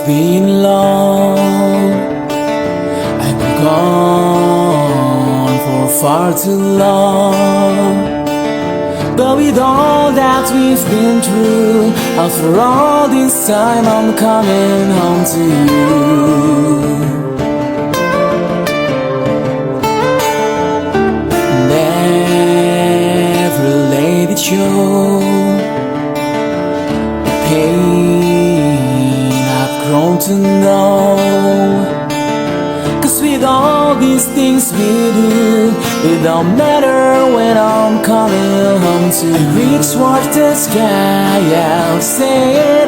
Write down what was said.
been long. I've been gone for far too long. But with all that we've been through, after all this time I'm coming home to you. Never let it show the pain I've grown to know. 'Cause with all these things we do, it don't matter when I'm coming home to you. I reach towards the sky, I'll say it